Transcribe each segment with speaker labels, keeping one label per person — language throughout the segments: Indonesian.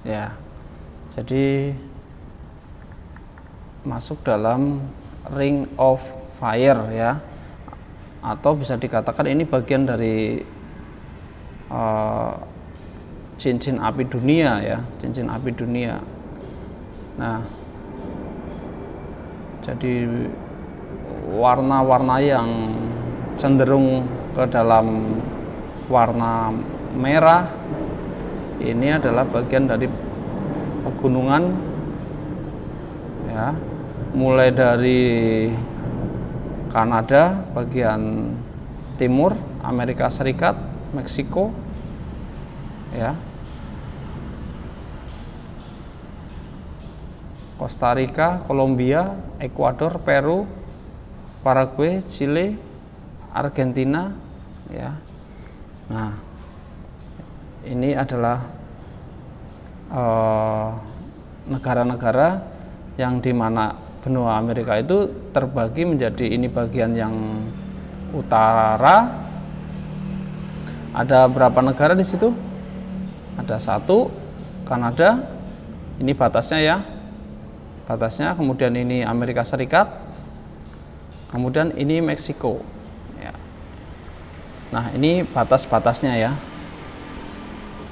Speaker 1: ya. Jadi masuk dalam Ring of Fire ya, atau bisa dikatakan ini bagian dari cincin api dunia ya, cincin api dunia. Nah, jadi warna-warna yang cenderung ke dalam warna merah ini adalah bagian dari pegunungan ya, mulai dari Kanada bagian timur, Amerika Serikat, Meksiko ya, Costa Rica, Kolombia, Ekuador, Peru, Paraguay, Chile, Argentina ya. Nah, ini adalah negara-negara yang dimana benua Amerika itu terbagi menjadi ini bagian yang utara. Ada berapa negara di situ? Ada 1, Kanada, ini batasnya ya, batasnya. Kemudian ini Amerika Serikat, kemudian ini Meksiko ya. Nah, ini batas-batasnya ya.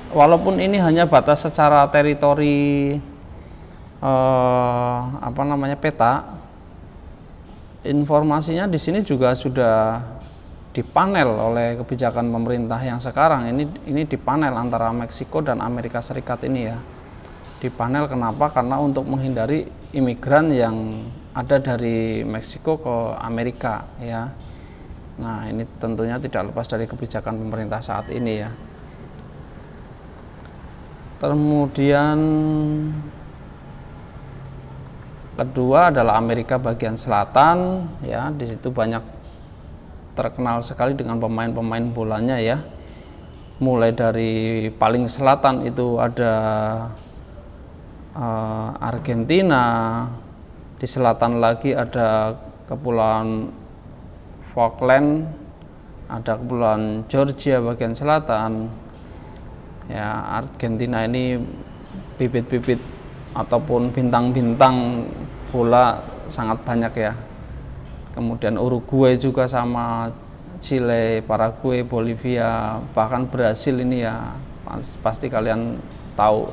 Speaker 1: Walaupun ini hanya batas secara teritori peta, informasinya di sini juga sudah dipanel oleh kebijakan pemerintah yang sekarang. Ini dipanel antara Meksiko dan Amerika Serikat ini ya. Dipanel kenapa? Karena untuk menghindari imigran yang ada dari Meksiko ke Amerika ya. Nah, ini tentunya tidak lepas dari kebijakan pemerintah saat ini ya. Kemudian kedua adalah Amerika bagian selatan ya. Di situ banyak terkenal sekali dengan pemain-pemain bolanya ya. Mulai dari paling selatan itu ada Argentina, di selatan lagi ada Kepulauan Falkland, ada Kepulauan Georgia bagian selatan. Ya, Argentina ini bibit-bibit ataupun bintang-bintang bola sangat banyak ya. Kemudian Uruguay juga sama, Chile, Paraguay, Bolivia, bahkan Brasil ini ya, pasti kalian tahu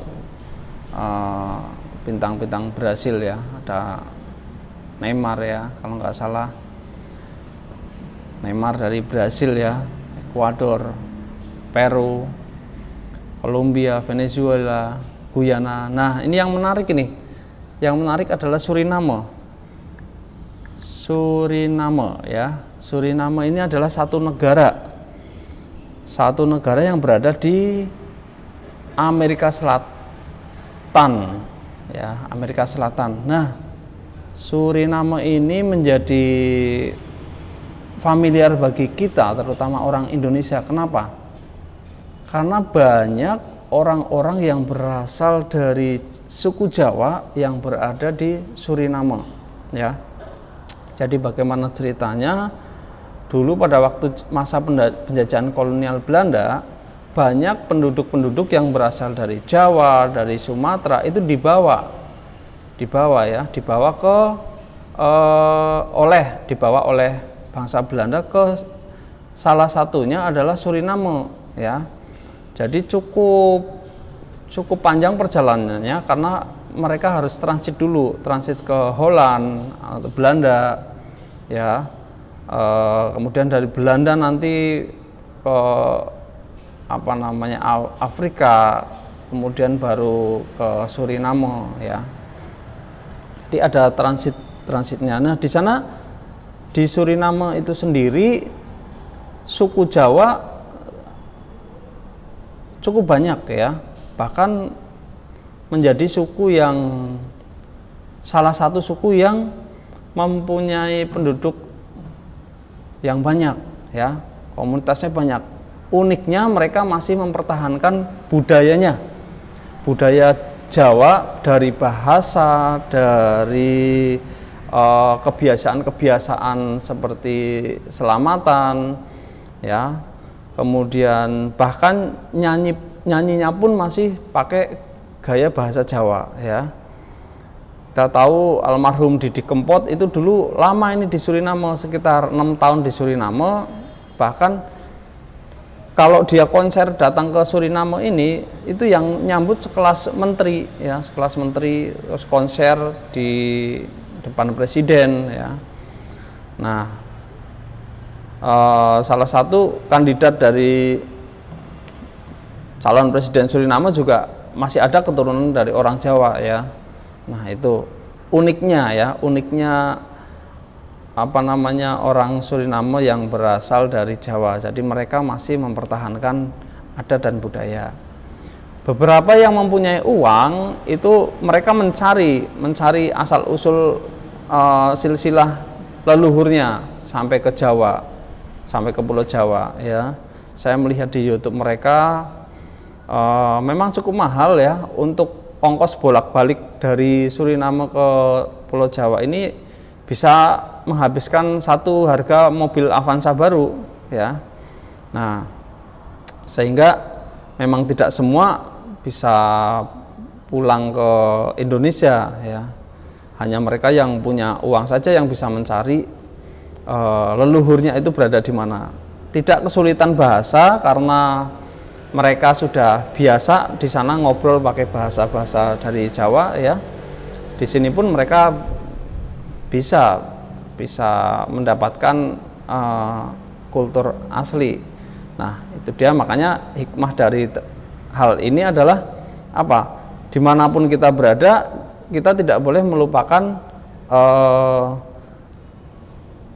Speaker 1: bintang-bintang Brasil ya. Ada Neymar ya, kalau nggak salah Neymar dari Brasil ya, Ekuador, Peru, Kolombia, Venezuela, Guyana. Nah, ini yang menarik ini. Yang menarik adalah Suriname. Suriname ya. Suriname ini adalah satu negara. Satu negara yang berada di Amerika Selatan ya, Amerika Selatan. Nah, Suriname ini menjadi familiar bagi kita, terutama orang Indonesia. Kenapa? Karena banyak orang-orang yang berasal dari suku Jawa yang berada di Suriname ya. Jadi bagaimana ceritanya? Dulu pada waktu masa penjajahan kolonial Belanda, banyak penduduk-penduduk yang berasal dari Jawa, dari Sumatera itu dibawa oleh bangsa Belanda ke salah satunya adalah Suriname ya. Jadi cukup panjang perjalanannya karena mereka harus transit dulu, transit ke Holland atau Belanda ya. Kemudian dari Belanda nanti ke Afrika, kemudian baru ke Suriname ya. Jadi ada transitnya. Nah, di sana di Suriname itu sendiri suku Jawa cukup banyak ya, bahkan menjadi salah satu suku yang mempunyai penduduk yang banyak ya, komunitasnya banyak. Uniknya mereka masih mempertahankan budayanya, budaya Jawa, dari bahasa, dari kebiasaan-kebiasaan seperti selamatan ya. Kemudian bahkan nyanyinya pun masih pakai gaya bahasa Jawa ya. Kita tahu almarhum Didi Kempot itu dulu lama ini di Suriname, sekitar 6 tahun di Suriname. Bahkan kalau dia konser datang ke Suriname ini, itu yang nyambut sekelas menteri ya, sekelas menteri, terus konser di depan presiden ya. Nah, salah satu kandidat dari calon presiden Suriname juga masih ada keturunan dari orang Jawa ya. Nah, itu uniknya ya, uniknya apa namanya orang Suriname yang berasal dari Jawa. Jadi mereka masih mempertahankan adat dan budaya. Beberapa yang mempunyai uang itu mereka mencari asal usul silsilah leluhurnya sampai ke Jawa, sampai ke Pulau Jawa ya. Saya melihat di YouTube mereka memang cukup mahal ya untuk ongkos bolak-balik dari Suriname ke Pulau Jawa ini bisa menghabiskan satu harga mobil Avanza baru ya. Nah, sehingga memang tidak semua bisa pulang ke Indonesia ya. Hanya mereka yang punya uang saja yang bisa mencari leluhurnya itu berada di mana. Tidak kesulitan bahasa karena mereka sudah biasa di sana ngobrol pakai bahasa-bahasa dari Jawa ya. Di sini pun mereka bisa mendapatkan kultur asli. Nah, itu dia, makanya hikmah dari hal ini adalah apa? Dimanapun kita berada, kita tidak boleh melupakan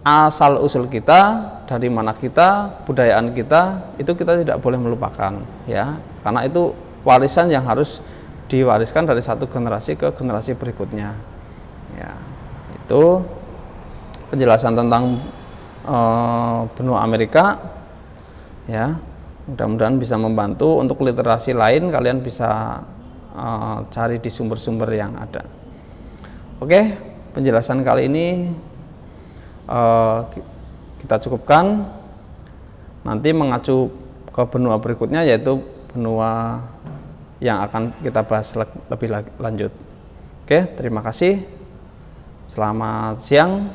Speaker 1: asal usul kita, dari mana kita, budayaan kita, itu kita tidak boleh melupakan ya, karena itu warisan yang harus diwariskan dari satu generasi ke generasi berikutnya ya. Itu penjelasan tentang benua Amerika ya. Mudah-mudahan bisa membantu. Untuk literasi lain kalian bisa cari di sumber-sumber yang ada. Oke, penjelasan kali ini kita cukupkan. Nanti mengacu ke benua berikutnya, yaitu benua yang akan kita bahas lebih lanjut. Oke, terima kasih. Selamat siang.